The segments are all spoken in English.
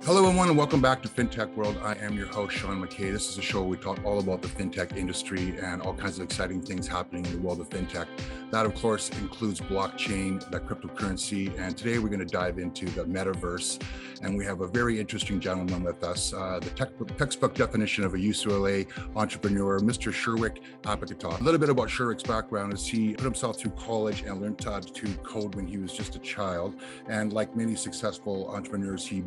Hello, everyone, and welcome back to Fintech World. I am your host, Sean McKay. This is a show where we talk all about the fintech industry and all kinds of exciting things happening in the world of fintech. That, of course, includes blockchain, that cryptocurrency, and today we're going to dive into the Metaverse. And we have a very interesting gentleman with us, the textbook definition of a X.LA entrepreneur, Mr. Shurick Agapitov. A little bit about Shurick's background is he put himself through college and learned how to code when he was just a child. And like many successful entrepreneurs he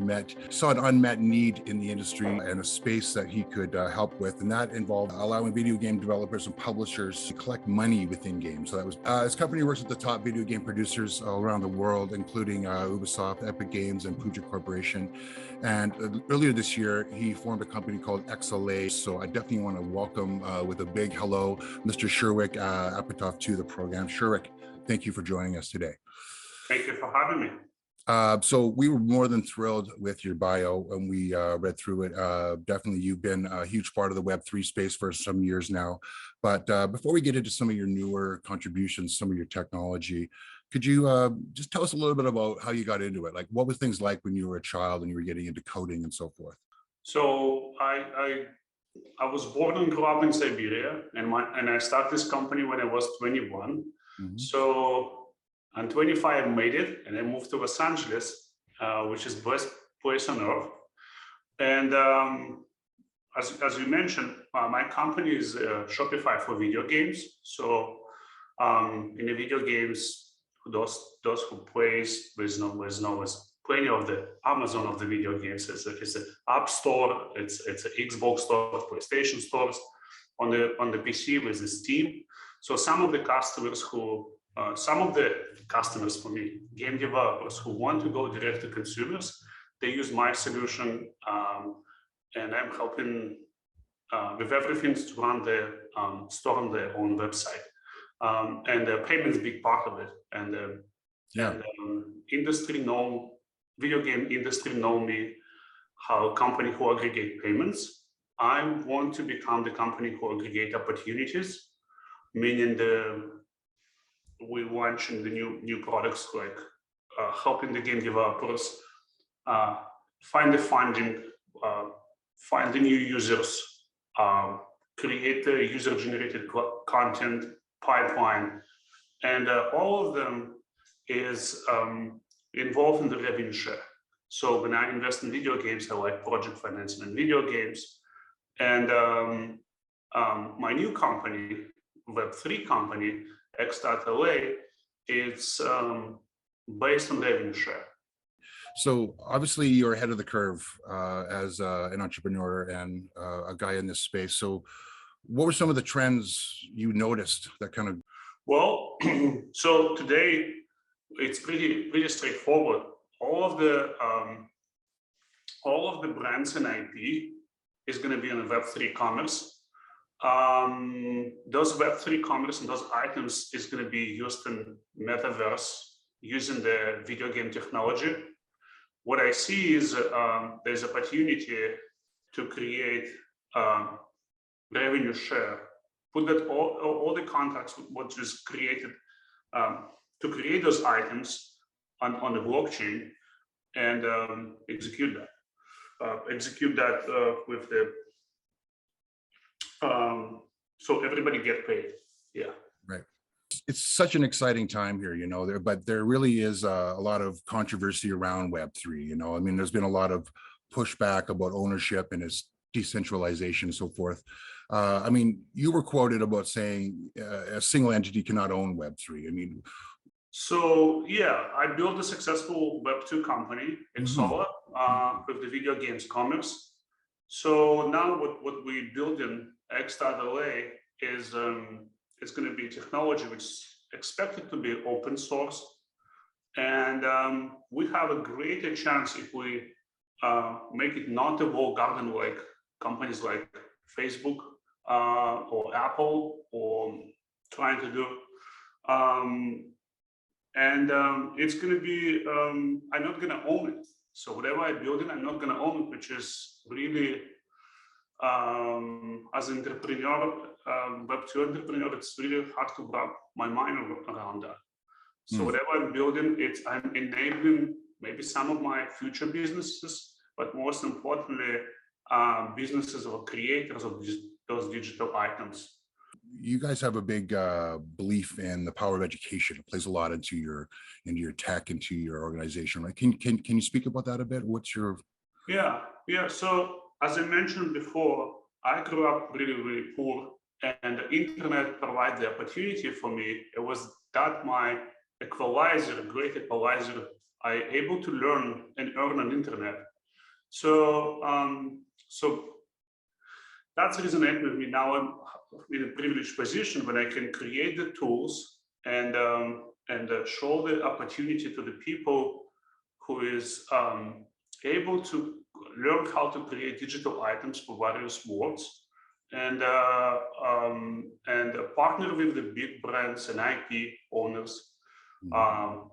saw an unmet need in the industry and a space that he could help with, and that involved allowing video game developers and publishers to collect money within games. So that was his company works with the top video game producers all around the world, including Ubisoft, Epic Games, and Puja Corporation. And earlier this year, he formed a company called X.LA. So I definitely want to welcome with a big hello, Mr. Shurick Agapitov to the program. Sherwick, thank you for joining us today. Thank you for having me. So we were more than thrilled with your bio and we read through it. Definitely, you've been a huge part of the Web3 space for some years now. But before we get into some of your newer contributions, some of your technology, could you just tell us a little bit about how you got into it? Like, what was things like when you were a child and you were getting into coding and so forth? So I was born and grew up in Siberia, and I started this company when I was 21. Mm-hmm. So I'm 25, made it, and I moved to Los Angeles, which is best place on earth. And as you mentioned, my company is Shopify for video games. So in the video games, those who plays, there's plenty of the Amazon of the video games. It's an App Store, it's an Xbox store, PlayStation stores. On the PC with the Steam. So some of the customers for me, game developers who want to go direct to consumers, they use my solution, and I'm helping with everything to run the store on their own website. And the payment's a big part of it. And video game industry know me, how company who aggregate payments. I want to become the company who aggregate opportunities, meaning we're launching the new products, like helping the game developers find the funding, find the new users, create the user-generated content pipeline, and all of them is involved in the revenue share. So when I invest in video games, I like project financing in video games. And my new company, Web3 company, X.LA, it's based on revenue share. So obviously you're ahead of the curve as an entrepreneur and a guy in this space. So what were some of the trends you noticed that kind of? Well, so today it's pretty straightforward. All of the brands and IP is going to be on Web3 commerce. Those Web3 commerce and those items is going to be used in Metaverse using the video game technology. What I see is there's opportunity to create revenue share, put that all the contracts what was created to create those items on the blockchain and execute that with the so everybody get paid. Yeah. Right. It's such an exciting time here, but there really is a lot of controversy around Web3. I mean, there's been a lot of pushback about ownership and its decentralization and so forth. I mean, you were quoted about saying a single entity cannot own Web3. I mean, so yeah, I built a successful Web2 company, X.LA, with the video games commerce. So now what we build in X.LA is it's going to be technology which is expected to be open source, and we have a greater chance if we make it not a walled garden like companies like Facebook or Apple or trying to do. It's going to be I'm not going to own it. So whatever I build it, I'm not going to own it, which is really, as an entrepreneur, Web2 entrepreneur, it's really hard to wrap my mind around that. So whatever I'm building, I'm enabling maybe some of my future businesses, but most importantly, businesses or creators of those digital items. You guys have a big belief in the power of education. It plays a lot into your tech, into your organization, right? Can you speak about that a bit? What's your... Yeah. So as I mentioned before, I grew up really poor, and the internet provided the opportunity for me. It was that my equalizer, great equalizer, I able to learn and earn on internet. So that's resonated with me. Now I'm in a privileged position when I can create the tools and show the opportunity to the people who is able to learn how to create digital items for various worlds, and partner with the big brands and IP owners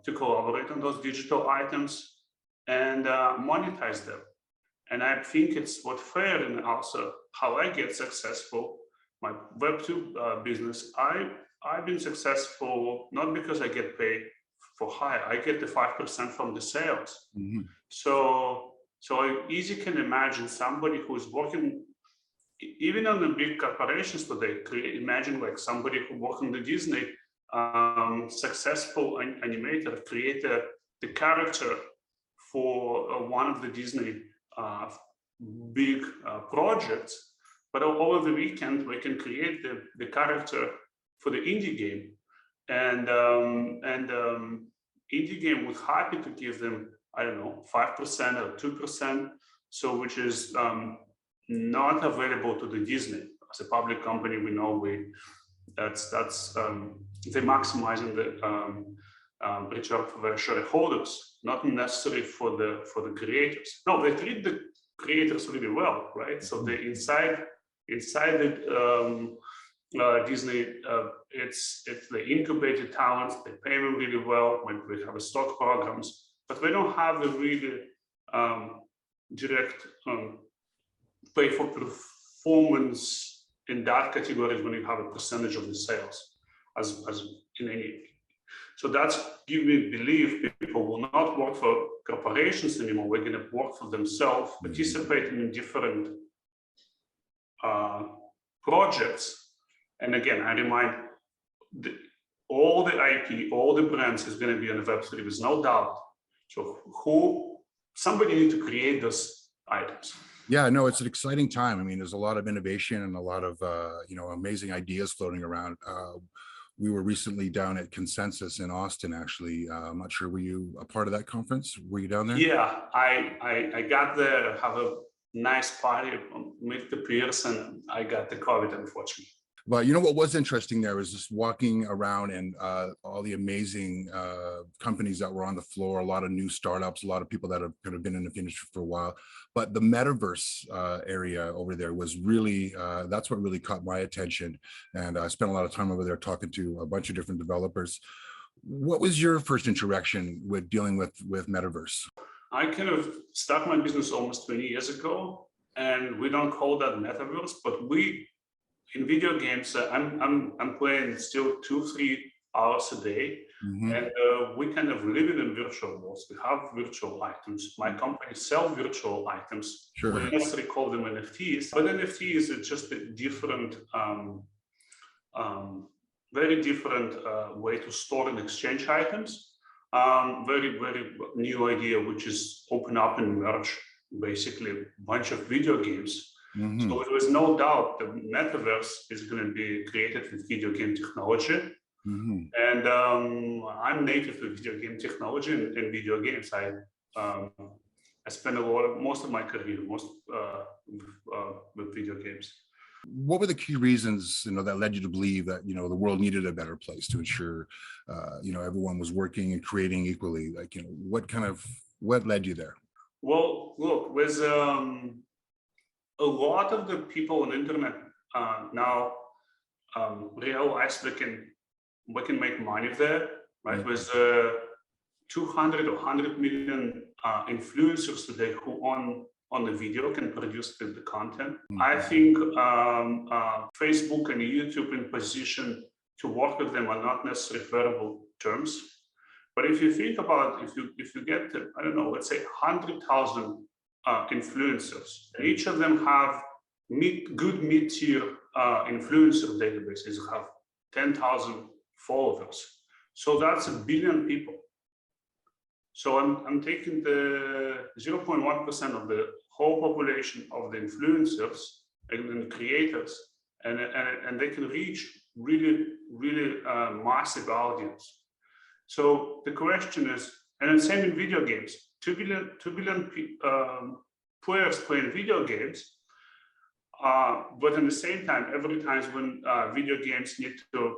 to collaborate on those digital items and monetize them. And I think it's what fair, and also how I get successful. My Web2 business, I've been successful not because I get paid for hire. I get the 5% from the sales. So I easily can imagine somebody who's working even on the big corporations today. Imagine like somebody who works on the Disney, successful animator, create the character for one of the Disney big projects, but over the weekend we can create the character for the indie game, and indie game was happy to give them, I don't know, 5% or 2%, so which is not available to the Disney. As a public company, we know that's they maximizing the return for their shareholders, not necessarily for the creators. No, they treat the creators really well, right? So they inside the Disney, it's the incubated talents. They pay them really well when we have a stock programs, but we don't have the really direct pay for performance in that category when you have a percentage of the sales as in any. So that's giving me belief people will not work for corporations anymore. We're going to work for themselves, participating in different projects. And again, I remind all the IP, all the brands is going to be on the Web3. There's no doubt. So somebody need to create those items. Yeah, no, it's an exciting time. I mean, there's a lot of innovation and a lot of amazing ideas floating around. We were recently down at Consensus in Austin, actually. I'm not sure, were you a part of that conference? Were you down there? Yeah, I got there, have a nice party, meet the peers, and I got the COVID, unfortunately. But you know what was interesting there was just walking around and all the amazing companies that were on the floor, a lot of new startups, a lot of people that have kind of been in the industry for a while. But the Metaverse area over there was really, that's what really caught my attention. And I spent a lot of time over there talking to a bunch of different developers. What was your first interaction with dealing with Metaverse? I kind of started my business almost 20 years ago, and we don't call that Metaverse, but in video games, I'm playing still 2-3 hours a day, and we kind of live in virtual worlds. We have virtual items. My company sells virtual items. Sure. We necessarily call them NFTs, but NFTs is just a different, very different way to store and exchange items. Very new idea, which is open up and merge basically a bunch of video games. So there was no doubt the Metaverse is going to be created with video game technology. And I'm native to video game technology and video games. I spent most of my career with video games. What were the key reasons, that led you to believe that, the world needed a better place to ensure, everyone was working and creating equally? Like, what led you there? Well, look, with a lot of the people on the internet now realize we can make money there, right? With 200 or 100 million influencers today who on the video can produce the content. I think Facebook and YouTube in position to work with them are not necessarily favorable terms. But if you think about, if you get, I don't know, let's say 100,000 influencers. And each of them have good mid-tier influencer databases, have 10,000 followers. So that's 1 billion people. So I'm taking the 0.1% of the whole population of the influencers and creators, and they can reach really massive audience. So the question is, and the same in video games, 2 billion players playing video games, but at the same time, every time when video games need to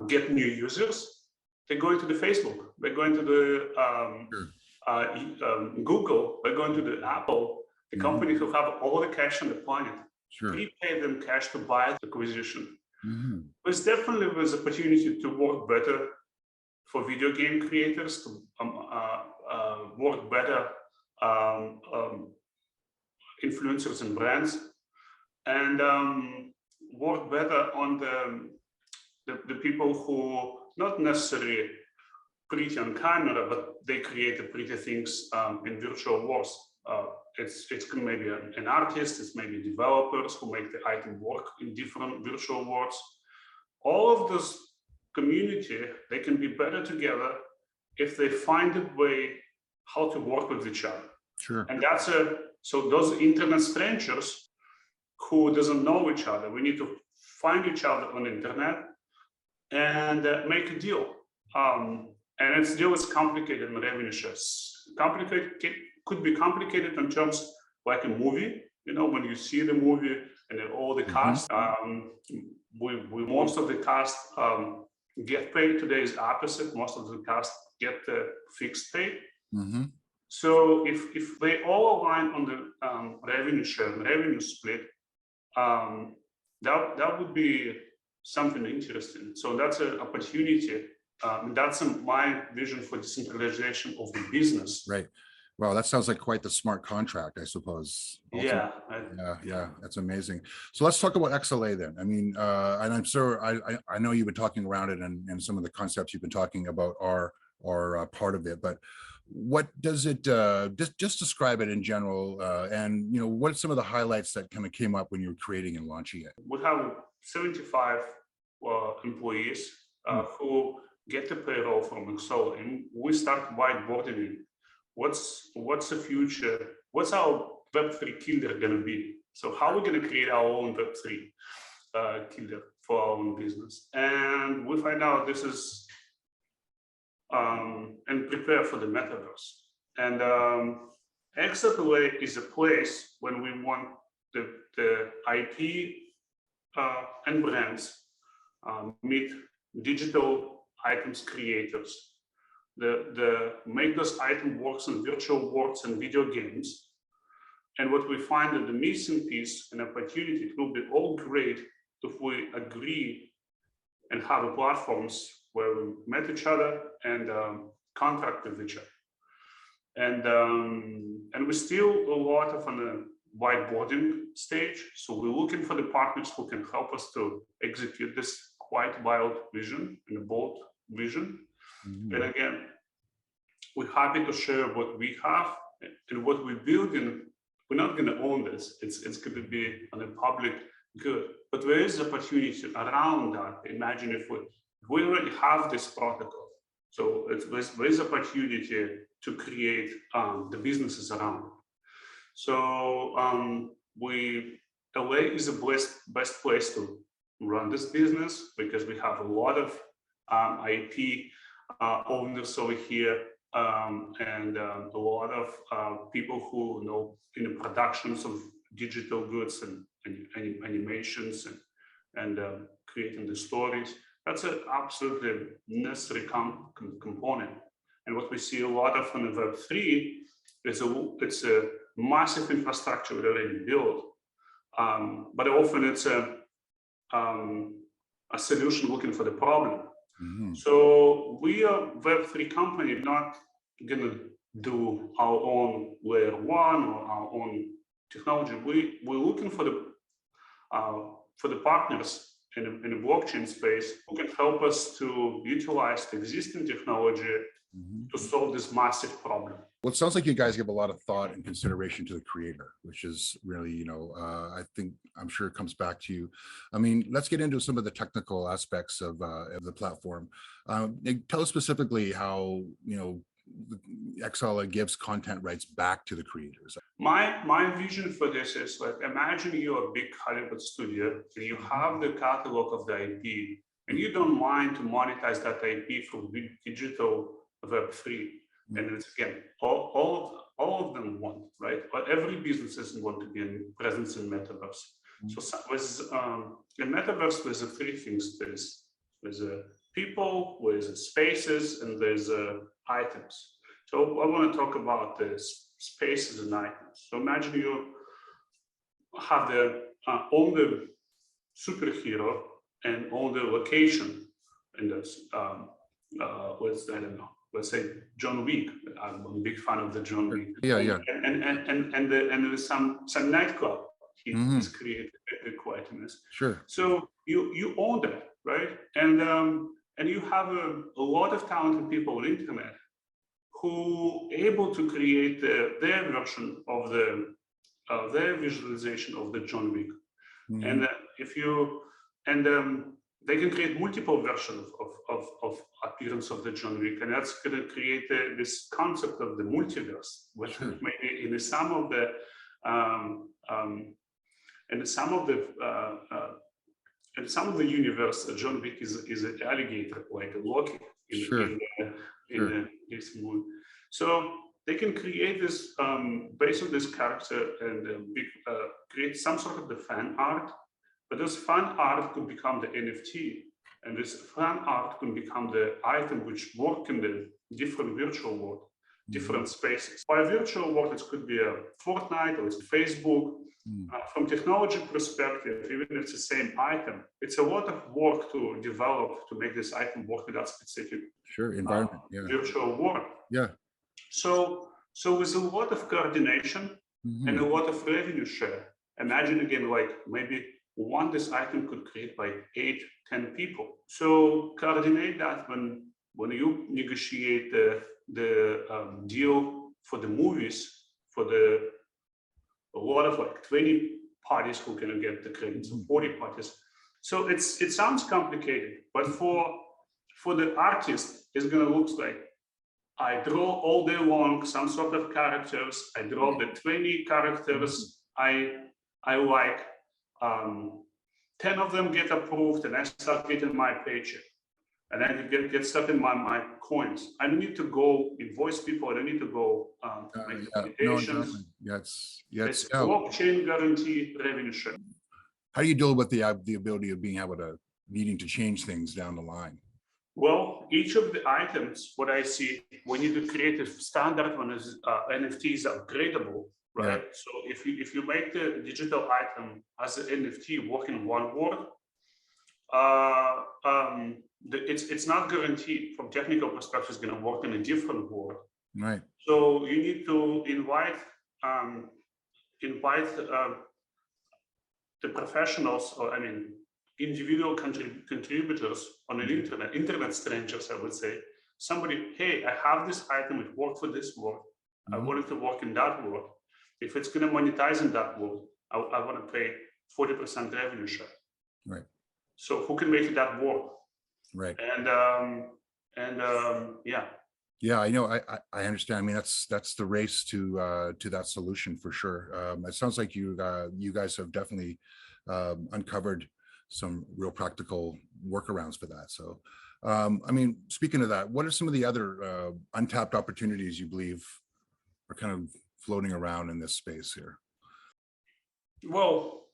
get new users, they're going to the Facebook, they're going to the Google, they're going to the Apple, the companies who have all the cash on the planet. We pay them cash to buy the acquisition. There's definitely opportunity to work better for video game creators, to work better influencers and brands, and work better on the people who not necessarily pretty on camera, but they create the pretty things in virtual worlds. It's maybe an artist, it's maybe developers who make the item work in different virtual worlds. All of this community, they can be better together if they find a way how to work with each other. And that's so those internet strangers who doesn't know each other, we need to find each other on the internet and make a deal. And its deal is complicated in revenue shares. Complicated could be complicated in terms like a movie, you know, when you see the movie and then all the cast, most of the cast get paid. Today is opposite. Most of the cast get the fixed pay. So if they all align on the revenue share, revenue split, that would be something interesting. So that's an opportunity. That's my vision for decentralization of the business. Right. Wow, that sounds like quite the smart contract, I suppose. Yeah. Yeah, that's amazing. So let's talk about X.LA then. I mean, and I'm sure I know you've been talking around it, and some of the concepts you've been talking about are part of it. But what does it? Just describe it in general, and what are some of the highlights that kind of came up when you were creating and launching it? We have 75 employees who get the payroll from X.LA, and we start whiteboarding. What's the future? What's our Web3 killer going to be? So how are we going to create our own Web3 killer for our own business? And we find out this is and prepare for the Metaverse. And X.LA is a place when we want the IP and brands meet digital items creators. The make those items works in virtual worlds and video games. And what we find that the missing piece and opportunity, it will be all great if we agree and have platforms where we met each other and contract with each other. And we still a lot of on the whiteboarding stage. So we're looking for the partners who can help us to execute this quite wild vision and a bold vision. And again, we're happy to share what we have and what we're building. We're not going to own this. It's going to be on a public good. But there is opportunity around that. Imagine if we already have this protocol. So there is opportunity to create the businesses around. So LA is the best place to run this business because we have a lot of IP owners over here and a lot of people who know in the productions of digital goods and animations and creating the stories. That's an absolutely necessary component. And what we see a lot of in the Web3 is it's a massive infrastructure already built, but often it's a solution looking for the problem. So we are Web3 company, not gonna do our own layer one or our own technology. We're looking for the partners in the blockchain space who can help us to utilize the existing technology to solve this massive problem. Well, it sounds like you guys give a lot of thought and consideration to the creator, which is really, I'm sure it comes back to you. I mean, let's get into some of the technical aspects of the platform. Tell us specifically how, X.LA gives content rights back to the creators. My vision for this is like, imagine you're a big Hollywood studio and you have the catalog of the IP and you don't mind to monetize that IP through digital Web3. And it's again, all of them want, right? But every business want to be in presence in Metaverse. So with in Metaverse, there's three things. There's people, there's spaces, and there's items. So I want to talk about the spaces and items. So imagine you have all the superhero and all the location in this. Let's say John Wick. I'm a big fan of the John Wick. Yeah. And there's some nightclub he's created quite in this. Sure. So you own that, right? And you have a lot of talented people on the internet who are able to create their version of their visualization of the John Wick. And they can create multiple versions of appearance of the John Wick, and that's going to create this concept of the multiverse, which maybe in some of the universe, John Wick is an alligator, like a Loki in this movie. So they can create this based on this character and create some sort of the fan art. But this fan art could become the NFT, and this fan art can become the item which work in the different virtual world, different spaces. By virtual world, it could be a Fortnite or it's Facebook. From technology perspective, even if it's the same item, it's a lot of work to develop to make this item work in that specific environment, virtual world. Yeah. So with a lot of coordination and a lot of revenue share. Imagine again, like maybe this item could create by 8-10 people. So coordinate that when you negotiate the deal for the movies for a lot of like 20 parties who can get the credits, 40 parties. So it sounds complicated, but for the artist, it's gonna look like I draw all day long some sort of characters. I draw the 20 characters I like. 10 of them get approved and I start getting my paycheck. And I get stuff in my coins. I don't need to go invoice people. I don't need to go make invitations. It's blockchain guarantee revenue share. How do you deal with the ability of being able to needing to change things down the line? Well, each of the items, what I see, we need to create a standard when NFT is upgradable. Right. So if you make the digital item as an NFT work in one word, it's not guaranteed from technical perspective it's going to work in a different word. Right. So you need to invite the professionals, or individual contributors on the internet strangers, I would say. Somebody, hey, I have this item, it worked for this word. I want it to work in that word. If it's going to monetize in that world, I want to pay 40% revenue share. Right. So who can make that work? Right. Yeah, I know. I understand. I mean, that's the race to that solution for sure. It sounds like you guys have definitely uncovered some real practical workarounds for that. So, I mean, speaking of that, what are some of the other untapped opportunities you believe are kind of floating around in this space here? Well,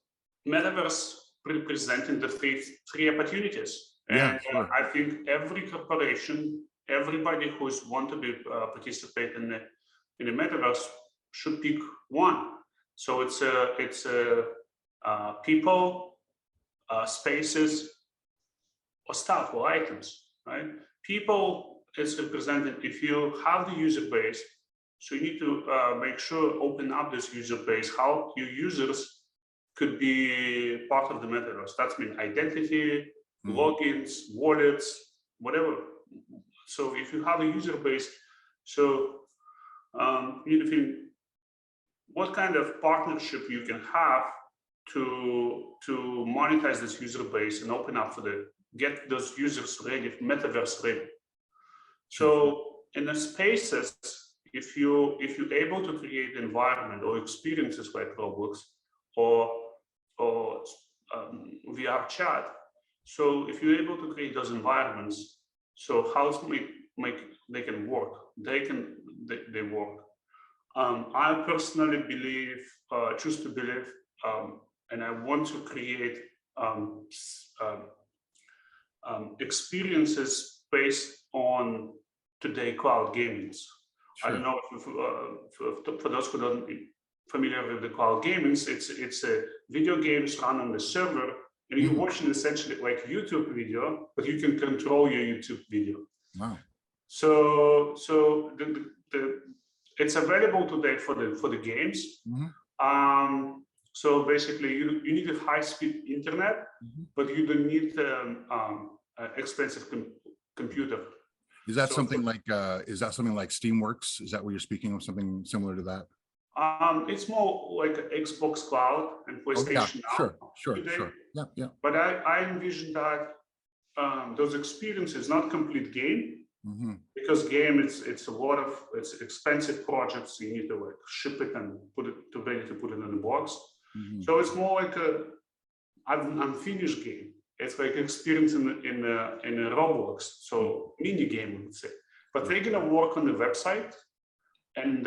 Metaverse representing the three opportunities. And I think every corporation, everybody who's want to participate in the Metaverse should pick one. So it's people, spaces, or stuff or items, right? People is represented if you have the user base. So you need to make sure, open up this user base, how your users could be part of the Metaverse. That's mean identity, logins, wallets, whatever. So if you have a user base, so you need to think what kind of partnership you can have to monetize this user base and open up for get those users ready, Metaverse ready. So in the spaces, if you're able to create environment or experiences like Roblox or VR chat, so if you're able to create those environments, so how they can work, they work. I personally choose to believe, and I want to create experiences based on today cloud gamings. Sure. I don't know if for those who don't be familiar with the cloud gamings, it's a video games run on the server, and you're watching essentially like YouTube video, but you can control your YouTube video. Wow. So it's available today for the games. So basically, you need a high-speed internet, but you don't need expensive computer. Is that something like Steamworks? Is that what you're speaking of? Something similar to that? It's more like Xbox Cloud and PlayStation. Oh, yeah. Sure. Yeah. But I envision that those experiences, not complete game, because game it's a lot of expensive projects. You need to like ship it and ready to put it in the box. So it's more like an unfinished game. It's like experience in a Roblox, so mini game, we would say. But they're gonna work on the website, and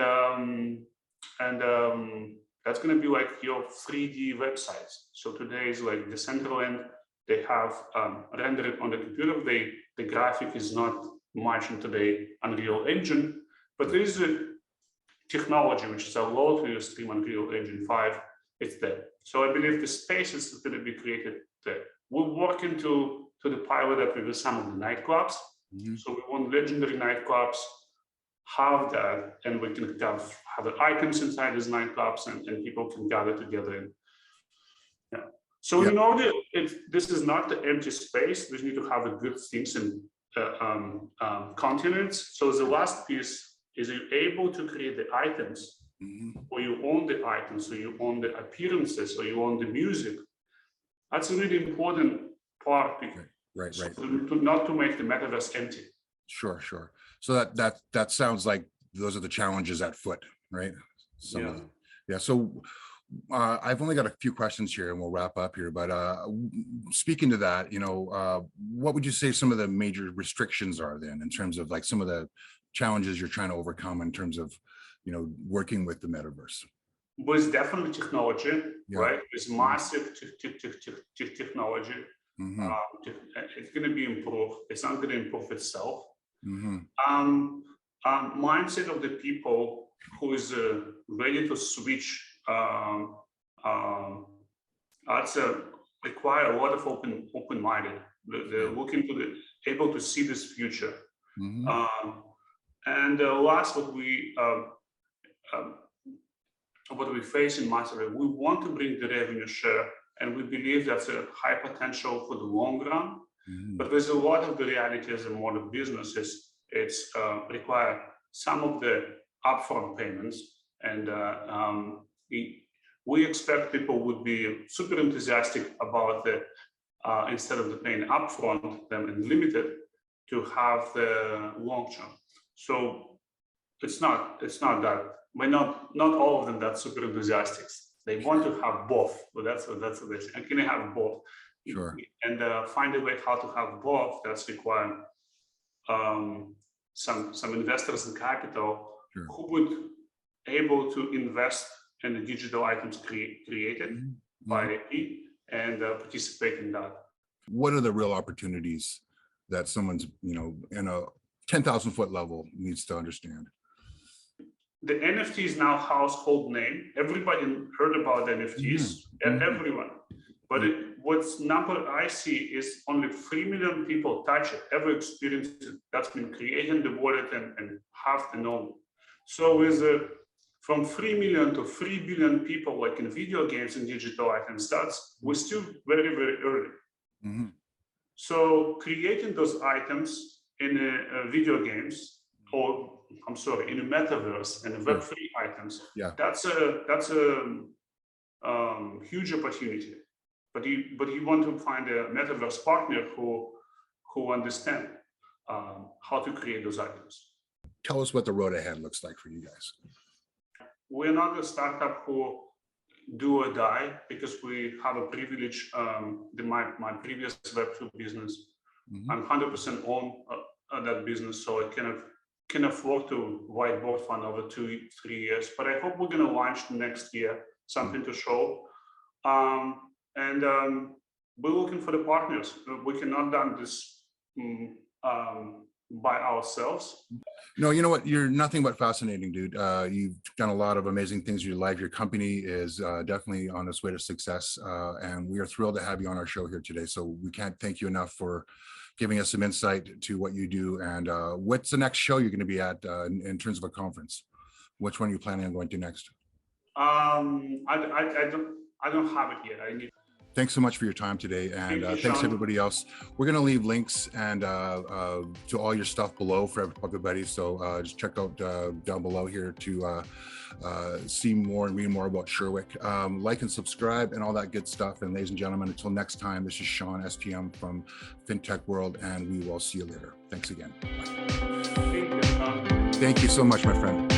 that's gonna be like your 3D websites. So today is like Decentraland. They have rendered on the computer. The graphic is not much in today Unreal Engine, but there is a technology which is allowed to use Stream Unreal Engine 5. It's there. So I believe the space is going to be created there. We're working to the pilot that we do some of the nightclubs. So we want legendary nightclubs, have that, and we can have the items inside these nightclubs, and people can gather together. And, yeah. So in order, this is not the empty space. We need to have a good things and continents. So the last piece is you're able to create the items, or you own the items, or you own the appearances, or you own the music. That's a really important part. Right. Not to make the metaverse empty. Sure. So that sounds like those are the challenges at foot, right? Yeah. So I've only got a few questions here, and we'll wrap up here. But speaking to that, what would you say some of the major restrictions are then, in terms of like some of the challenges you're trying to overcome in terms of working with the metaverse? Well, it's definitely technology, right? It's massive technology. It's going to be improved. It's not going to improve itself. Mindset of the people who is ready to switch. That's require a lot of open-minded. They're looking to able to see this future. And last, what we face in Metaverse, we want to bring the revenue share, and we believe that's a high potential for the long run. But there's a lot of the realities in modern businesses. It's require some of the upfront payments, and we expect people would be super enthusiastic about the instead of the paying upfront them and limited to have the long term. So it's not that we're not all of them that super enthusiastic. They want to have both, but that's what they say. And can I have both? Sure. And find a way how to have both. That's require some investors and capital who would able to invest in the digital items created by IP and participate in that. What are the real opportunities that someone's in a 10,000 foot level needs to understand? The NFT is now household name. Everybody heard about NFTs, everyone. But what's number I see is only 3 million people touch it, ever experienced it. That's been creating the wallet and have the know. So with from 3 million to 3 billion people, like in video games and digital items, we're still very, very early. So creating those items in video games or I'm sorry, in a metaverse and Web3 items, Yeah. that's a huge opportunity. But you want to find a metaverse partner who understand how to create those items. Tell us what the road ahead looks like for you guys. We're not a startup who do or die, because we have a privilege. My previous Web2 business, I'm 100% on that business, so I can afford to whiteboard fund over 2-3 years. But I hope we're going to launch next year something to show. And we're looking for the partners. We cannot do this by ourselves. No, you know what? You're nothing but fascinating, dude. You've done a lot of amazing things in your life. Your company is definitely on its way to success. And we are thrilled to have you on our show here today. So we can't thank you enough for giving us some insight to what you do. And what's the next show you're going to be at in terms of a conference? Which one are you planning on going to next? I don't have it yet. I need. Thanks so much for your time today, and thanks to everybody else. We're going to leave links and to all your stuff below for everybody. So just check out down below here to see more and read more about Sherwick. Like and subscribe and all that good stuff. And ladies and gentlemen, until next time, this is Sean SPM from Fintech World, and we will see you later. Thanks again. Bye. Thank you, Sean. Thank you so much, my friend.